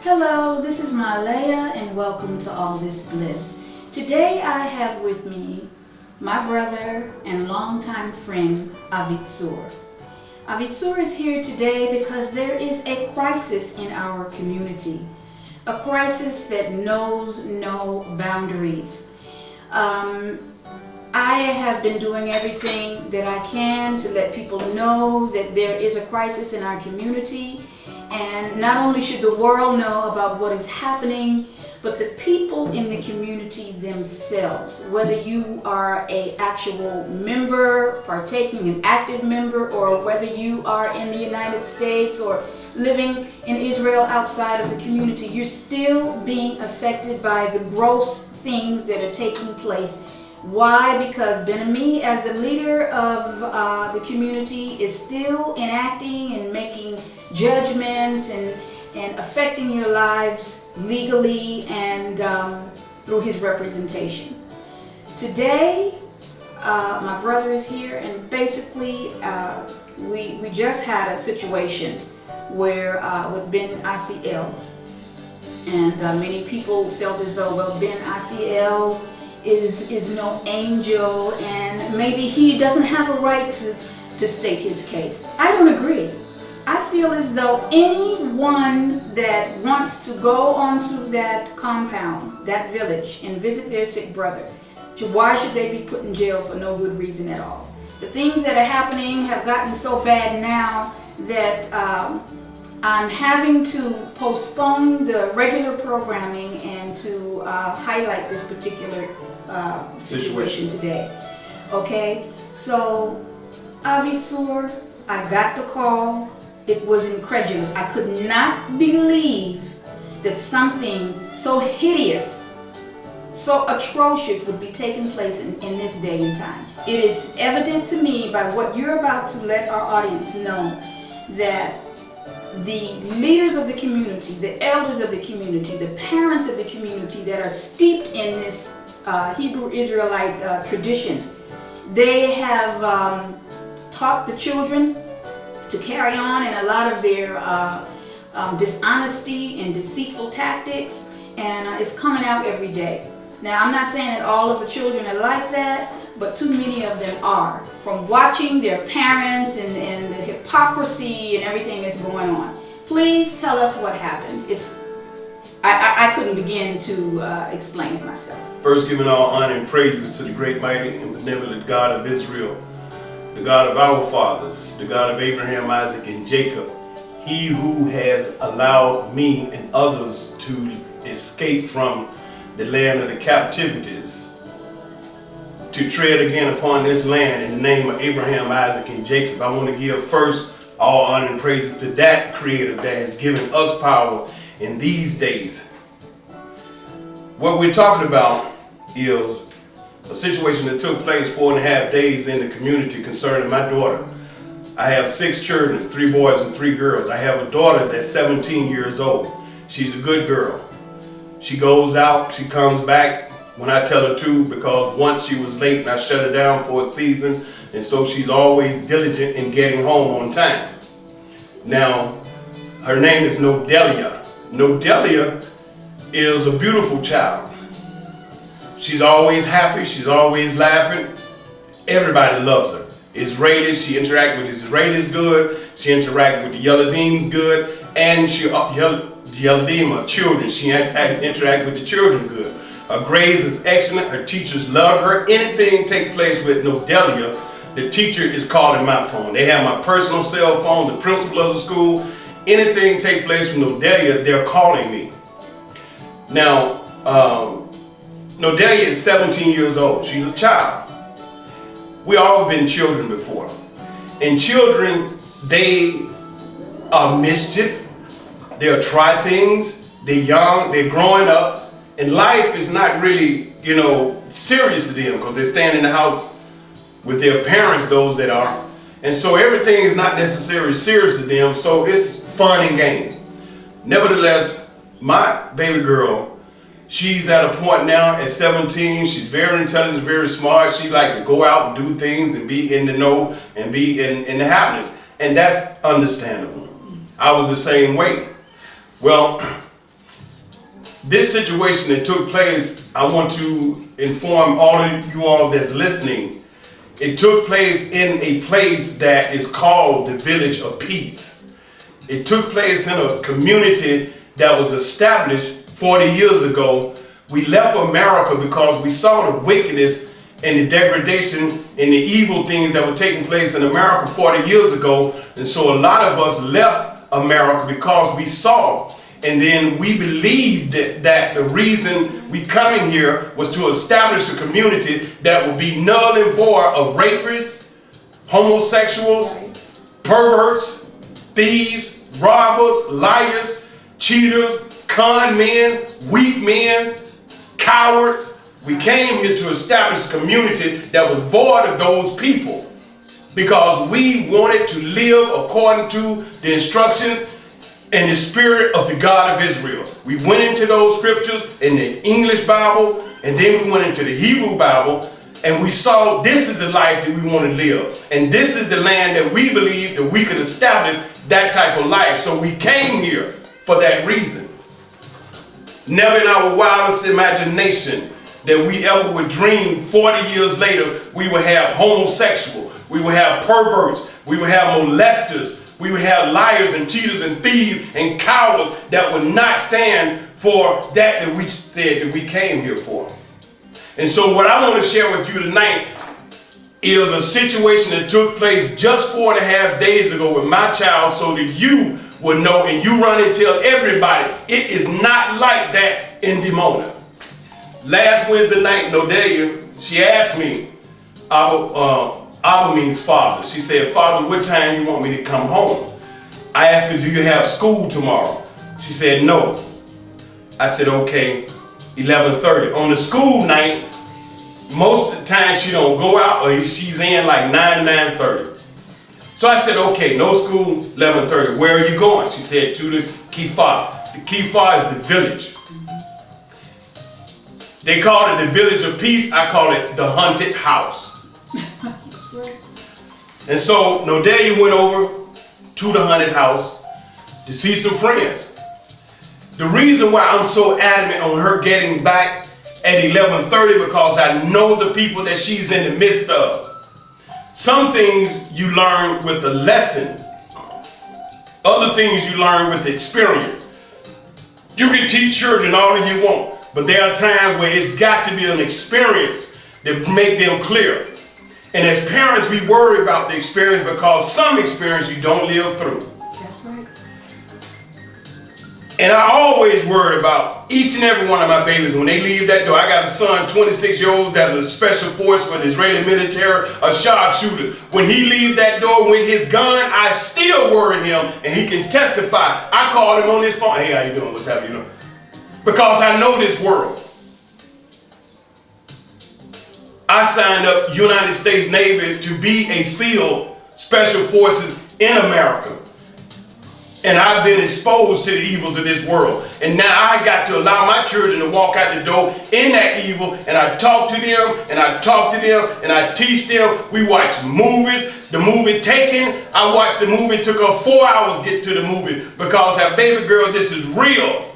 Hello, this is Malaya and welcome to All This Bliss. Today I have with me my brother and longtime friend Ahveetsoor. Ahveetsoor is here today because there is a crisis in our community. A crisis that knows no boundaries. I have been doing everything that I can to let people know that there is a crisis in our community, and not only should the world know about what is happening, but the people in the community themselves, whether you are an actual member, partaking an active member, or whether you are in the United States or living in Israel outside of the community, you're still being affected by the gross things that are taking place. Why? Because Ben-Ami, as the leader of the community, is still enacting and making judgments and affecting your lives legally and through his representation. Today, my brother is here, and basically we just had a situation where with Ben ICL, and many people felt as though, well, Ben ICL is no angel and maybe he doesn't have a right to state his case. I don't agree. I feel as though anyone that wants to go onto that compound, that village, and visit their sick brother, why should they be put in jail for no good reason at all? The things that are happening have gotten so bad now that I'm having to postpone the regular programming and to highlight this particular situation today. Okay, so Ahveetsoor, I got the call. It was incredulous. I could not believe that something so hideous, so atrocious would be taking place in this day and time. It is evident to me by what you're about to let our audience know that the leaders of the community, the elders of the community, the parents of the community that are steeped in this Hebrew Israelite tradition, they have taught the children to carry on in a lot of their dishonesty and deceitful tactics, and it's coming out every day. Now, I'm not saying that all of the children are like that, but too many of them are, from watching their parents and the hypocrisy and everything that's going on. Please tell us what happened. I couldn't begin to explain it myself. First, giving all honor and praises to the great, mighty, and benevolent God of Israel, the God of our fathers, the God of Abraham, Isaac, and Jacob. He who has allowed me and others to escape from the land of the captivities, to tread again upon this land in the name of Abraham, Isaac, and Jacob. I want to give first all honor and praises to that Creator that has given us power in these days. What we're talking about is a situation that took place 4.5 days in the community concerning my daughter. I have 6 children, 3 boys and 3 girls. I have a daughter that's 17 years old. She's a good girl. She goes out, she comes back when I tell her to, because once she was late and I shut her down for a season, and so she's always diligent in getting home on time. Now, her name is Nodelia. Nodelia is a beautiful child. She's always happy, she's always laughing. Everybody loves her. Israelis, she interacts with the Israelis good, she interacts with the Yeladim good, and the Yeladim are children, she interacts with the children good. Her grades is excellent, her teachers love her. Anything take place with Nodelia, the teacher is calling my phone. They have my personal cell phone, the principal of the school. Anything take place with Nodelia, they're calling me. Now, Nodelia is 17 years old. She's a child. We all have been children before. And children, they are mischief. They'll try things. They're young. They're growing up. And life is not really, serious to them because they stand in the house with their parents, those that are. And so everything is not necessarily serious to them. So it's fun and games. Nevertheless, my baby girl, she's at a point now at 17. She's very intelligent, very smart. She like to go out and do things and be in the know and be in the happiness. And that's understandable. I was the same way. Well, this situation that took place, I want to inform all of you all that's listening. It took place in a place that is called the Village of Peace. It took place in a community that was established 40 years ago. We left America because we saw the wickedness and the degradation and the evil things that were taking place in America 40 years ago. And so a lot of us left America because we saw, and then we believed that the reason we coming here was to establish a community that would be null and void of rapists, homosexuals, perverts, thieves, robbers, liars, cheaters, con men, weak men, cowards. We came here to establish a community that was void of those people because we wanted to live according to the instructions and the spirit of the God of Israel. We went into those scriptures in the English Bible, and then we went into the Hebrew Bible, and we saw this is the life that we want to live. And this is the land that we believe that we could establish that type of life. So we came here for that reason. Never in our wildest imagination that we ever would dream 40 years later we would have homosexual, we would have perverts, we would have molesters, we would have liars and cheaters and thieves and cowards that would not stand for that we said that we came here for. And so what I want to share with you tonight is a situation that took place just 4.5 days ago with my child, so that you would know and you run and tell everybody it is not like that in Dimona. Last Wednesday night, Nodelia, she asked me, Abba means father. She said, Father, what time do you want me to come home? I asked her, do you have school tomorrow? She said, no. I said, okay, 11:30. On the school night, most of the time she don't go out, or she's in like 9 to 9:30. So I said, okay, no school, 11:30. Where are you going? She said, to the Kifa. The Kifa is the village. They call it the Village of Peace. I call it the haunted house. And so Nodelia went over to the haunted house to see some friends. The reason why I'm so adamant on her getting back at 11:30 because I know the people that she's in the midst of. Some things you learn with the lesson. Other things you learn with the experience. You can teach children all that you want, but there are times where it's got to be an experience that make them clear. And as parents, we worry about the experience because some experience you don't live through. That's right. And I always worry about each and every one of my babies when they leave that door. I got a son, 26-year-old, that's a special force for the Israeli military, a sharpshooter. When he leaves that door with his gun, I still worry him, and he can testify. I call him on his phone. Hey, how you doing? What's happening? You know? Because I know this world. I signed up United States Navy to be a SEAL, Special Forces in America. And I've been exposed to the evils of this world. And now I got to allow my children to walk out the door in that evil. And I talk to them, and I talk to them, and I teach them. We watch movies. The movie Taken, I watched the movie. It took her 4 hours to get to the movie because her baby girl, this is real.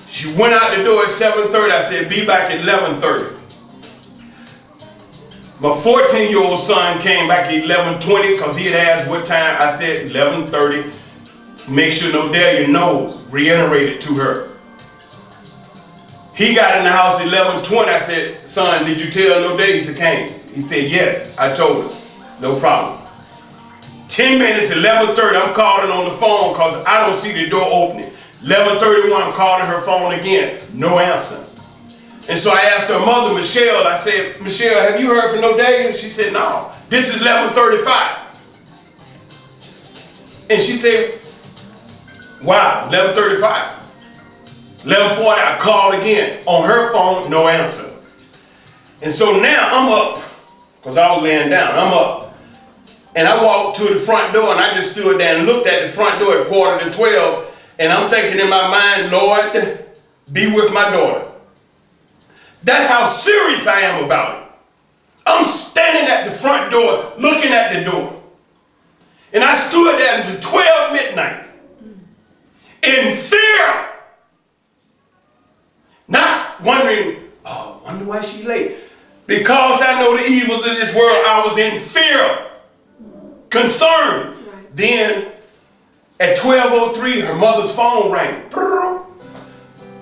She went out the door at 7:30. I said, be back at 11:30. My 14-year-old son came back at 11:20 because he had asked what time. I said 11:30. Make sure Nodelia knows. Reiterated to her. He got in the house at 11:20. I said, son, did you tell Nodelia she came? He said, yes, I told her. No problem. 10 minutes, 11:30, I'm calling on the phone because I don't see the door opening. 11:31, I'm calling her phone again. No answer. And so I asked her mother, Michelle, I said, Michelle, have you heard from Nodelia? She said, no. This is 11:35. And she said, wow, 11:35. 11:40, I called again. On her phone, no answer. And so now I'm up, because I was laying down. I'm up. And I walked to the front door, and I just stood there and looked at the front door at 11:45. And I'm thinking in my mind, Lord, be with my daughter. That's how serious I am about it. I'm standing at the front door, looking at the door. And I stood there until 12 midnight in fear why she late? Because I know the evils of this world, I was in fear, concerned. Right. Then at 12:03, her mother's phone rang.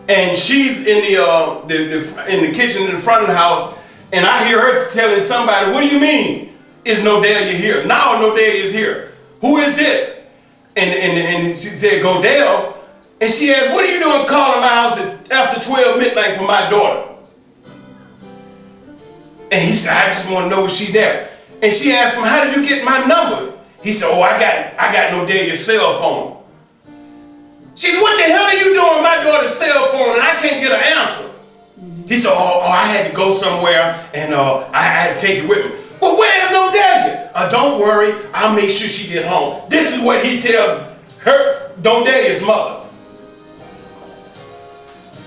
And she's in the kitchen in the front of the house, and I hear her telling somebody, what do you mean? Is Nodelia here? Now Nodelia is here. Who is this? And she said, Godell. And she asked, what are you doing calling my house after 12 midnight for my daughter? And he said, I just want to know if she's there. And she asked him, how did you get my number? He said, oh, I got Nodelia's cell phone. She said, what the hell are you doing with my daughter's cell phone and I can't get an answer? He said, oh, I had to go somewhere and I had to take it with me. Well, where's Nodelia? Don't worry, I'll make sure she get home. This is what he tells her, Nodelia's mother.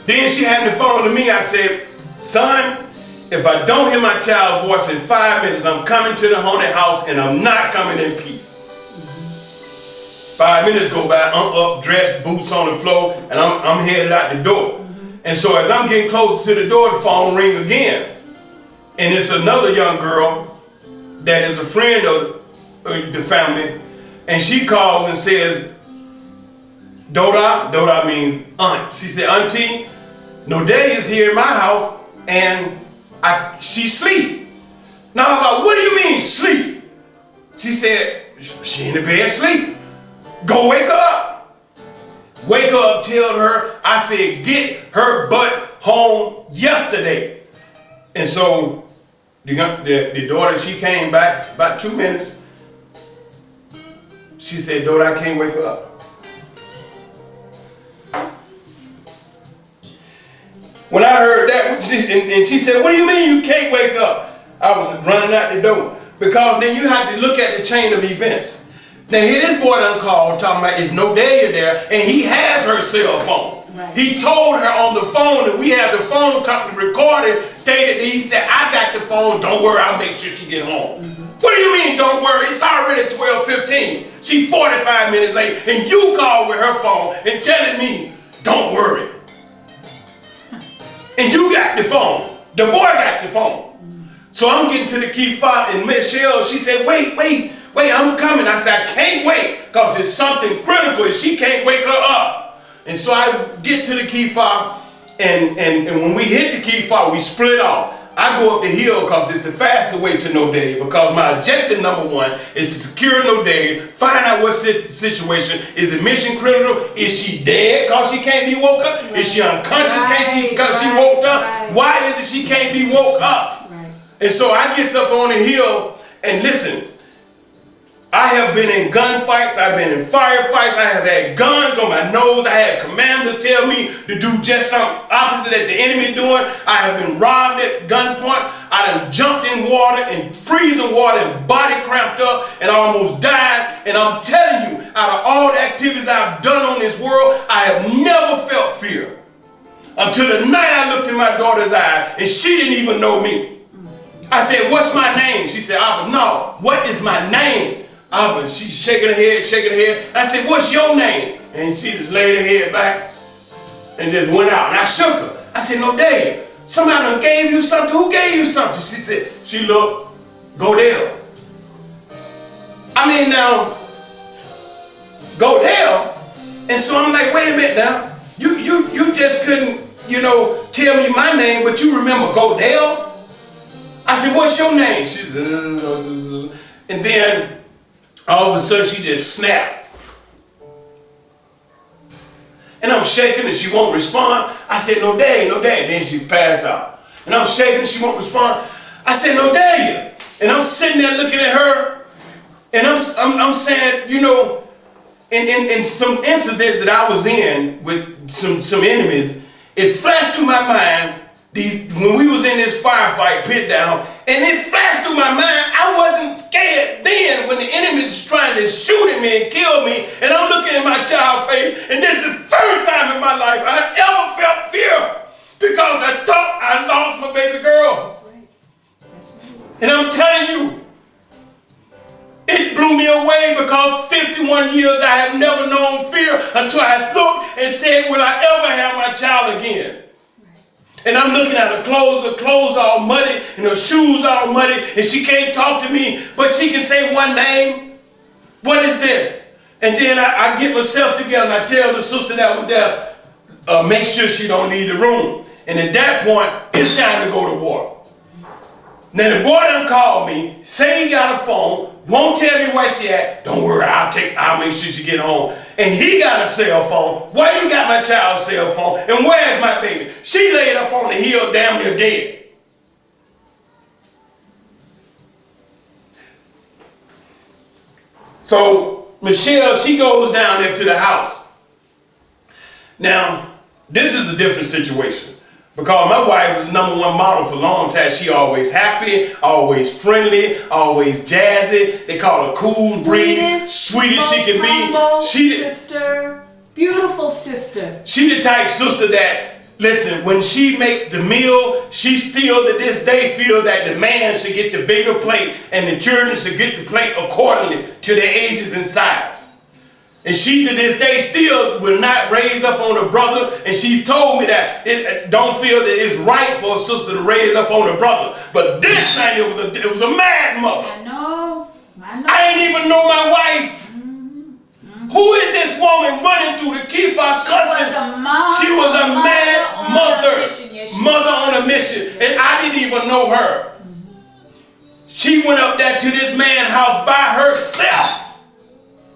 Then she had the phone to me. I said, son, if I don't hear my child's voice in 5 minutes, I'm coming to the haunted house and I'm not coming in peace. 5 minutes go by, I'm up, dressed, boots on the floor, and I'm headed out the door. And so as I'm getting closer to the door, the phone ring again. And it's another young girl that is a friend of the family. And she calls and says, Doda, Doda means aunt. She said, Auntie, Nodelia's here in my house and she sleep. Now I'm like, what do you mean sleep? She said, she in the bed sleep. Go wake her up. Wake her up, tell her, I said, get her butt home yesterday. And so the daughter, she came back about 2 minutes. She said, Daughter, I can't wake her up. When I heard that, and she said, what do you mean you can't wake up? I was running out the door. Because then you have to look at the chain of events. Now here this boy done called talking about is Nodelia there, and he has her cell phone. Right. He told her on the phone, and we have the phone company recorded, stated that he said, I got the phone, don't worry, I'll make sure she get home. What do you mean, don't worry? It's already 12:15. She's 45 minutes late, and you called with her phone and telling me, don't worry. And you got the phone. The boy got the phone. So I'm getting to the key fob, and Michelle, she said, wait, I'm coming. I said, I can't wait, because it's something critical, and she can't wake her up. And so I get to the key fob, and when we hit the key fob, we split off. I go up the hill because it's the fastest way to Nodelia, because my objective number one is to secure Nodelia, find out what situation. Is it mission critical? Is she dead because she can't be woke up? Right. Is she unconscious because she woke up? Right. Why is it she can't be woke up? Right. And so I get up on the hill, and listen, I have been in gunfights, I've been in firefights, I have had guns on my nose, I had commanders tell me to do just something opposite that the enemy doing. I have been robbed at gunpoint, I done jumped in water, in freezing water, and body cramped up, and I almost died. And I'm telling you, out of all the activities I've done on this world, I have never felt fear. Until the night I looked in my daughter's eye, and she didn't even know me. I said, what's my name? She said, Abba, no, what is my name? Abba, she's shaking her head. I said, what's your name? And she just laid her head back and just went out. And I shook her. I said, Nodelia, somebody done gave you something. Who gave you something? She said, she looked, Godell. I mean, now, Godell. And so I'm like, wait a minute now. You just couldn't, tell me my name, but you remember Godell? I said, what's your name? She said, and then all of a sudden she just snapped. And I'm shaking and she won't respond. I said, Nodelia. Then she passed out. And I'm shaking and she won't respond. I said, Nodelia. And I'm sitting there looking at her. And I'm saying, in some incidents that I was in with some enemies, it flashed through my mind when we was in this firefight pit down, and it flashed through my mind, I wasn't scared then when the enemy's trying to shoot at me and kill me, and I'm looking at my child's face, and this is the first time in my life I ever felt fear, because I thought I lost my baby girl. That's right. That's right. And I'm telling you, it blew me away, because 51 years I had never known fear until I looked and said, will I ever have my child again? And I'm looking at her clothes all muddy, and her shoes all muddy, and she can't talk to me, but she can say one name. What is this? And then I get myself together and I tell the sister that was there, make sure she don't leave the room. And at that point, it's time to go to war. Now the boy done called me, say he got a phone, won't tell me where she at. Don't worry, I'll make sure she get home. And he got a cell phone. Why you got my child's cell phone? And where's my baby? She laid up on the hill, damn near dead. So Michelle, she goes down there to the house. Now, this is a different situation. Because my wife was #1 model for a long time. She always happy, always friendly, always jazzy. They call her cool breeze, sweet as she can be. Sister, beautiful sister. She the type sister that, listen, when she makes the meal, she still to this day feel that the man should get the bigger plate and the children should get the plate accordingly to their ages and size. And she to this day still will not raise up on her brother. And she told me that it don't feel that it's right for a sister to raise up on her brother. But this night it was a mad mother. I know. I ain't even know my wife. Who is this woman running through the Kifa cussing? She was a mad mother. Mother on a mission. And I didn't even know her. She went up there to this man's house by herself.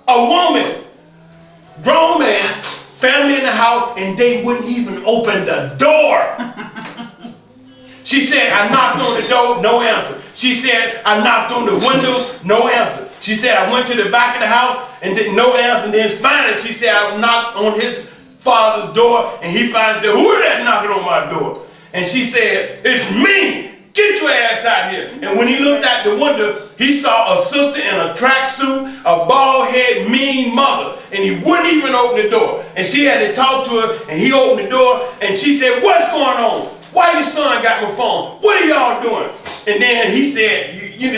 A woman. Grown man, family in the house, and they wouldn't even open the door. She said, I knocked on the door, no answer. She said, I knocked on the windows, no answer. She said, I went to the back of the house, and then no answer. And then finally, she said, I knocked on his father's door, and he finally said, who is that knocking on my door? And she said, it's me. Get your ass out here. And when he looked out the window, he saw a sister in a tracksuit, a bald-head, mean mother. And he wouldn't even open the door. And she had to talk to her, and he opened the door, and she said, what's going on? Why your son got my phone? What are y'all doing? And then he said,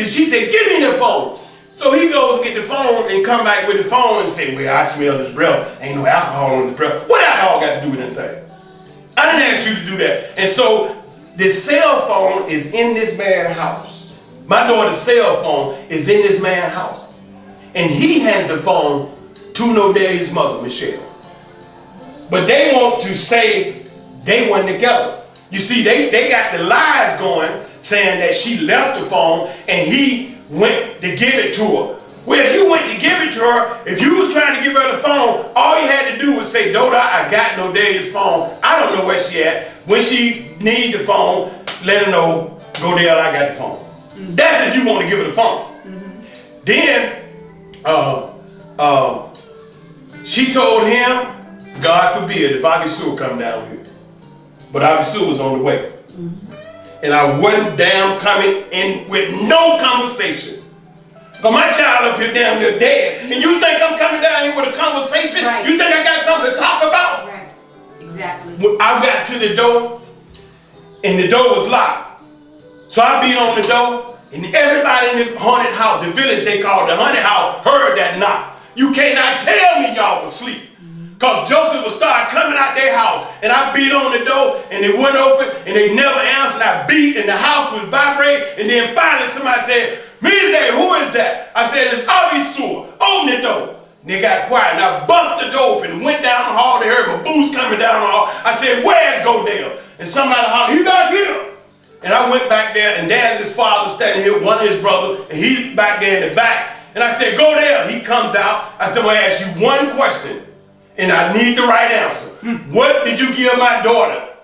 she said, give me the phone. So he goes and get the phone and come back with the phone and say, well, I smell this breath. Ain't no alcohol on this breath. What alcohol got to do with anything? I didn't ask you to do that. And so the cell phone is in this man's house. My daughter's cell phone is in this man's house. And he has the phone to Nodale's mother, Michelle. But they want to say they weren't together. You see, they got the lies going, saying that she left the phone and he went to give it to her. Well, if you went to give it to her, if you was trying to give her the phone, all you had to do was say, Doda, I got Nodale's phone. I don't know where she at. When she need the phone, let her know, go there, I got the phone. That's if you want to give her the phone. Then, she told him, God forbid, if Ahveetsoor come down here. But Ahveetsoor was on the way. And I wasn't damn coming in with no conversation. Because my child up here damn near dead. And you think I'm coming down here with a conversation? Right. You think I got something to talk about? Right. Exactly. I got to the door, and the door was locked. So I beat on the door, and everybody in the haunted house, the village they called the haunted house, heard that knock. You cannot tell me y'all was asleep. Because jokers would start coming out their house, and I beat on the door, and it wouldn't open, and they never answered. I beat, and the house would vibrate, and then finally somebody said, Mize, who is that? I said, it's Ahveetsoor. Open the door. And they got quiet, and I busted the door open, went down the hall, they heard my boots coming down the hall. I said, where's Godale? And somebody hollered, he back here. And I went back there, and there's his father standing here, one of his brothers, and he's back there in the back. And I said, go there. He comes out. I said, well, I ask you one question, and I need the right answer. What did you give my daughter?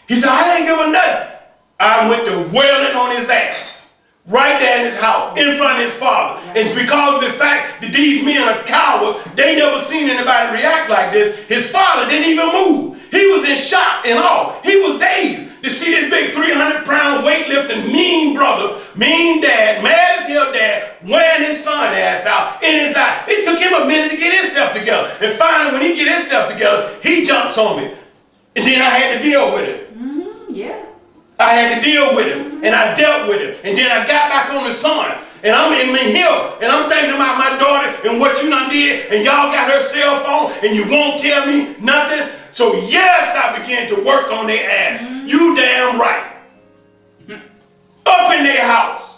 He said, I didn't give her nothing. I went to wailing on his ass. Right there in his house, in front of his father. And it's because of the fact that these men are cowards, they never seen anybody react like this. His father didn't even move. He was in shock and awe. He was dazed to see this big 300-pound weightlifting mean brother, mean dad, mad as hell dad, wearing his son ass out in his eye. It took him a minute to get himself together. And finally, when he get himself together, he jumps on me. And then I had to deal with it. Yeah. I had to deal with him, and I dealt with him. And then I got back on the son, and I'm in here, and I'm thinking about my daughter and what you done did, and y'all got her cell phone, and you won't tell me nothing. So yes, I began to work on their ass. You damn right. Up in their house.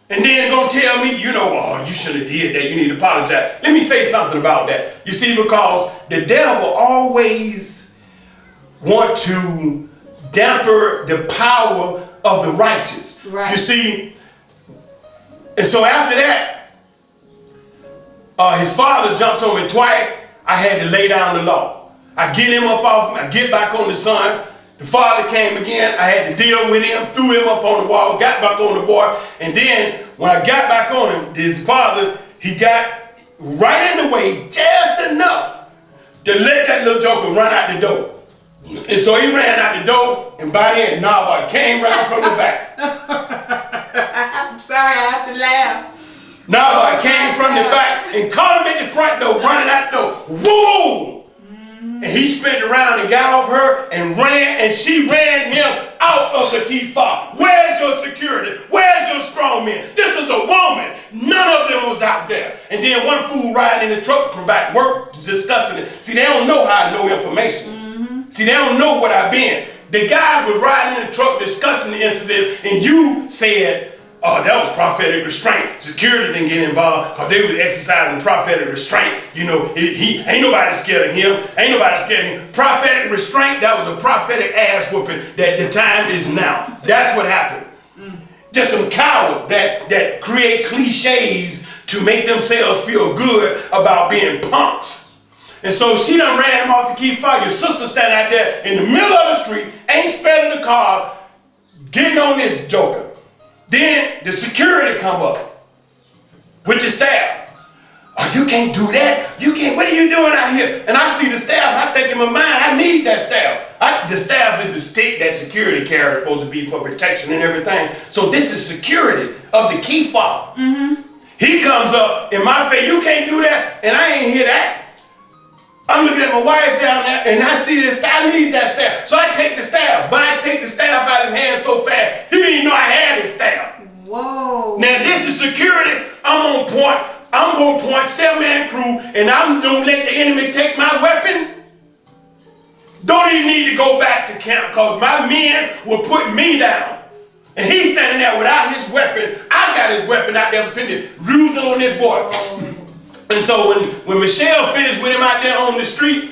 And then gonna tell me, oh, you should have did that. You need to apologize. Let me say something about that. You see, because the devil always want to damper the power of the righteous. Right. You see, and so after that, his father jumps on me twice. I had to lay down the law. I get him up off him. I get back on the son. The father came again. I had to deal with him, threw him up on the wall, got back on the boy. And then when I got back on him, his father, he got right in the way just enough to let that little joker run out the door. And so he ran out the door, and by then, Nava came round from the back. I'm sorry, I have to laugh. Nava came from the back and caught him at the front door, running out the door. Woo! And he spun around and got off her and ran, and she ran him out of the key fob. Where's your security? Where's your strong men? This is a woman. None of them was out there. And then one fool riding in the truck from back work discussing it. See, they don't know how I know information. See, they don't know what I've been. The guys was riding in the truck discussing the incident, and you said, oh, that was prophetic restraint. Security didn't get involved because they were exercising prophetic restraint. He ain't nobody scared of him. Ain't nobody scared of him. Prophetic restraint, that was a prophetic ass whooping that the time is now. That's what happened. Just some cowards that create cliches to make themselves feel good about being punks. And so she done ran him off the key fob. Your sister standing out there in the middle of the street, ain't sparing the car, getting on this joker. Then the security come up with the staff. Oh, you can't do that. You can't. What are you doing out here? And I see the staff. I think in my mind, I need that staff. The staff is the stick that security carries, supposed to be for protection and everything. So this is security of the key fob. He comes up in my face. You can't do that. And I ain't hear that. I'm looking at my wife down there, and I see this staff. I need that staff. So I take the staff, but I take the staff out of his hand so fast, he didn't even know I had his staff. Whoa. Now this is security. I'm on point. I'm going to point 7-man crew, and I'm going to let the enemy take my weapon. Don't even need to go back to camp, because my men will put me down. And he's standing there without his weapon. I got his weapon out there, using on this boy. And so when Michelle finished with him out there on the street,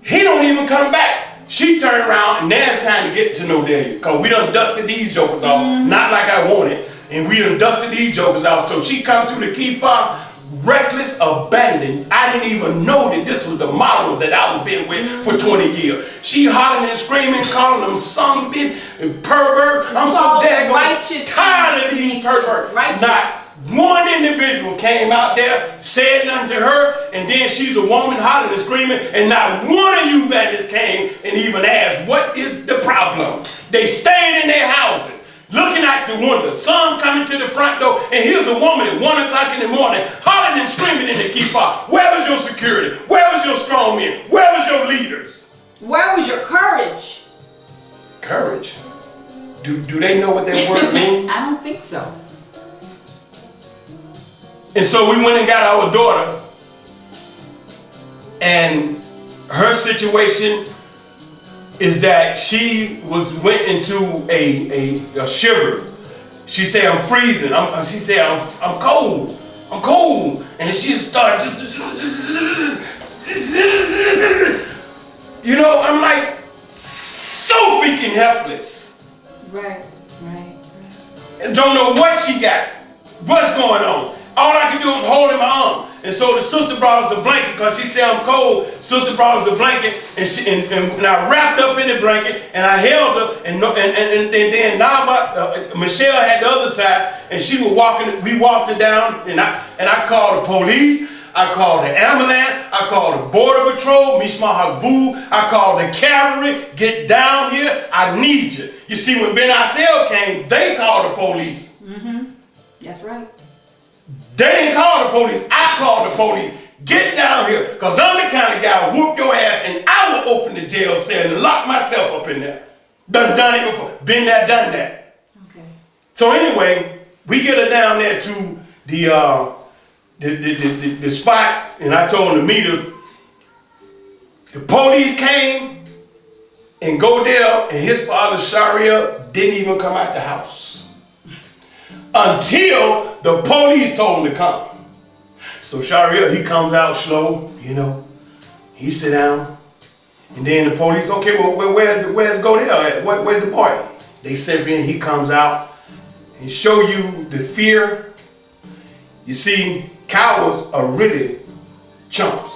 he don't even come back. She turned around, and now it's time to get to know Delia, because we done dusted these jokers off, not like I wanted, and we done dusted these jokers off. So she come through the key fob, reckless abandon. I didn't even know that this was the model that I was been with for 20 years. She hollering and screaming, calling them some bitch and pervert. I'm so daggone tired of these perverts. Not one individual came out there, said nothing to her, and then she's a woman hollering and screaming, and not one of you bandits came and even asked, what is the problem? They staying in their houses, looking out the window, some coming to the front door, and here's a woman at 1 o'clock in the morning, hollering and screaming in the key fob. Where was your security? Where was your strong men? Where was your leaders? Where was your courage? Courage? Do they know what that word means? I don't think so. And so we went and got our daughter, and her situation is that she went into a shiver. She said, I'm freezing. She said, I'm cold. I'm cold. And she started, I'm like so freaking helpless. Right. And don't know what she got. What's going on? All I could do was hold in my arm. And so the sister brought us a blanket because she said I'm cold. Sister brought us a blanket, and I wrapped up in the blanket, and I held her, and then Michelle had the other side, and she was walking. We walked her down, and I called the police. I called the ambulance. I called the border patrol. I called the cavalry. Get down here. I need you. You see, when Ben Asel came, they called the police. That's right. They didn't call the police. I called the police. Get down here, because I'm the kind of guy who whoop your ass, and I will open the jail cell and lock myself up in there. Done it before. Been there, done that. Okay. So anyway, we get her down there to the spot, and I told them to meet us. The police came, And Godell and his father, Shariel, didn't even come out the house until the police told him to come. So Shariel, he comes out slow, you know. He sit down. And then the police, okay, well, where's Godell at? Where's the boy? They said, he comes out and show you the fear. You see, cowards are really chumps.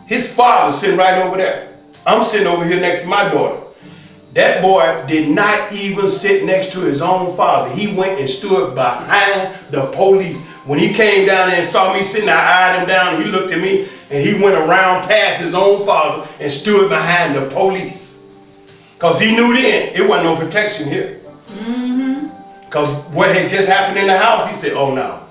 His father's sitting right over there. I'm sitting over here next to my daughter. That boy did not even sit next to his own father. He went and stood behind the police. When he came down there and saw me sitting there, I eyed him down, and he looked at me, and he went around past his own father and stood behind the police. Because he knew then it wasn't no protection here. Because what had just happened in the house, he said, oh no,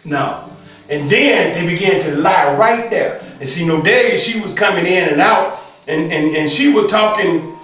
no. And then they began to lie right there. And see, no day she was coming in and out, and she was talking,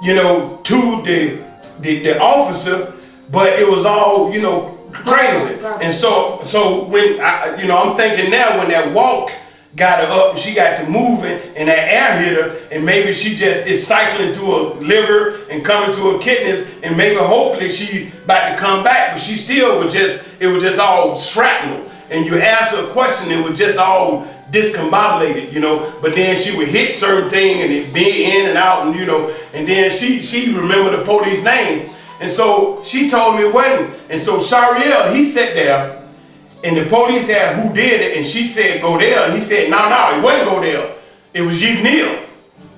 you know, to the officer, but it was all, you know, crazy. And so when I'm thinking now, when that walk got her up and she got to moving and that air hit her, and maybe she just is cycling through her liver and coming to her kidneys, and maybe hopefully she about to come back, but she still was just all shrapnel. And you ask her a question, it was just all discombobulated, you know. But then she would hit certain thing and it be in and out, and you know. And then she remembered the police name, and so she told me it wasn't. And so Shariel, he sat there, and the police asked who did it, and she said Godell. He said no, it wasn't Godell. It was Yvneil.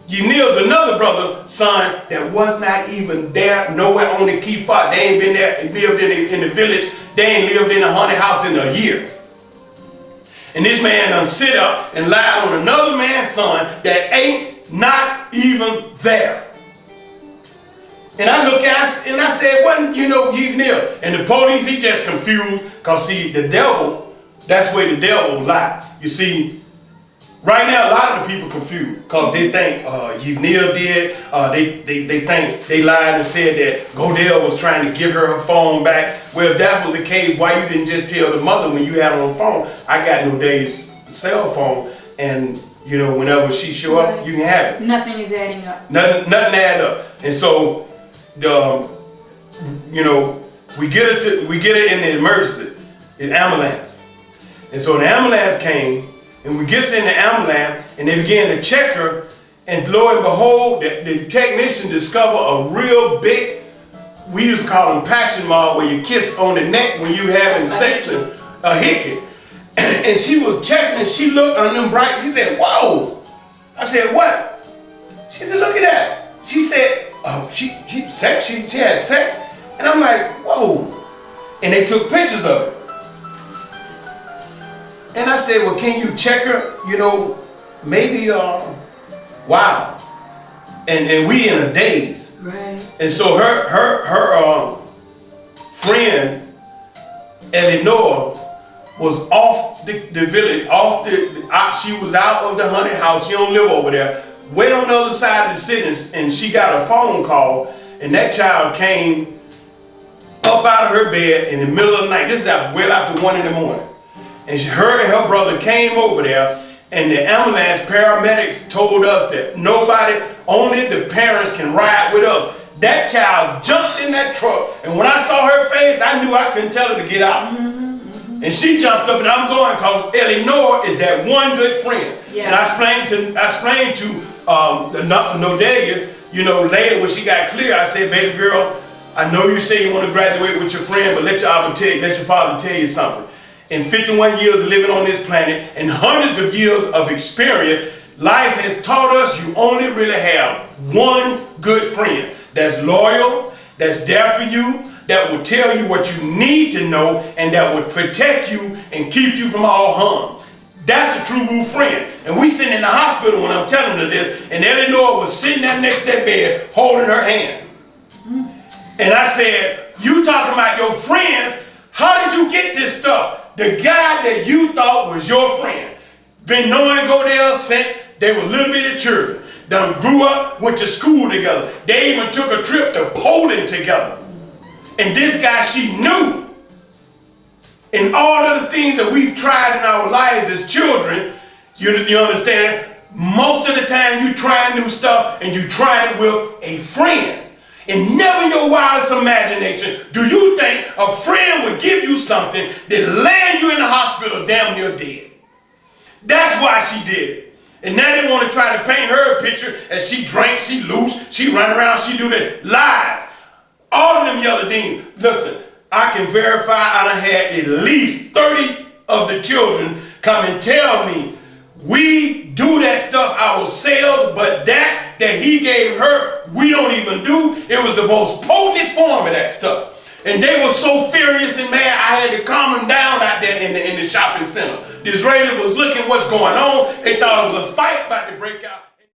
Yvneil's another brother, son that was not even there, nowhere on the key fought. They ain't been there, lived in the village. They ain't lived in a haunted house in a year. And this man done sit up and lied on another man's son that ain't not even there. And I look at it and I said, wasn't, you know, Yvneil? And the police, he just confused, because see, the devil, that's where the devil lie. You see, right now, a lot of the people confused, because they think Yvneil did. They think they lied and said that Godell was trying to give her phone back. Well, if that was the case, why you didn't just tell the mother when you had her on the phone? I got no day's cell phone, and you know, whenever she show up, you can have it. Nothing is adding up. Nothing add up. And so, you know, we get it in the emergency, the ambulance. And so the ambulance came. And we get in the ambulance, and they began to check her, and lo and behold, the technician discovered a real big, we used to call them passion mark, where you kiss on the neck when you having sex, and a hickey. And she was checking, and she looked on them bright, she said, whoa. I said, what? She said, look at that. She said, oh, she had sex. And I'm like, whoa. And they took pictures of it. And I said, well, can you check her? You know, maybe, wow. And we in a daze. Right. And so her friend, Eleanor, was off the village, she was out of the haunted house. She don't live over there. Way on the other side of the city, and she got a phone call, and that child came up out of her bed in the middle of the night. This is well after 1 in the morning. And her and her brother came over there, and the ambulance paramedics told us that nobody, only the parents can ride with us. That child jumped in that truck, and when I saw her face, I knew I couldn't tell her to get out. And she jumped up, and I'm going, because Eleanor is that one good friend. Yeah. And I explained to Nodelia, you know, later when she got clear, I said, baby girl, I know you say you want to graduate with your friend, but let your father tell you something. In 51 years of living on this planet and hundreds of years of experience, life has taught us you only really have one good friend that's loyal, that's there for you, that will tell you what you need to know, and that will protect you and keep you from all harm. That's a true blue friend. And we sitting in the hospital when I'm telling her this, and Eleanor was sitting there next to that bed holding her hand. And I said, you talking about your friends, how did you get this stuff? The guy that you thought was your friend, been knowing Godell since they were little bitty children. Done grew up, went to school together. They even took a trip to Poland together. And this guy she knew. And all of the things that we've tried in our lives as children, you understand, Most of the time you trying new stuff and you trying it with a friend. And never in your wildest imagination do you think a friend would give you something that land you in the hospital damn near dead. That's why she did it. And now they want to try to paint her a picture as she drank, she loose, she run around, she do that. Lies. All of them yellow demons. Listen, I can verify I done had at least 30 of the children come and tell me, we do that stuff ourselves, but that he gave her, we don't even do. It was the most potent form of that stuff. And they were so furious and mad, I had to calm them down out there in the shopping center. The Israeli was looking what's going on. They thought it was a fight about to break out.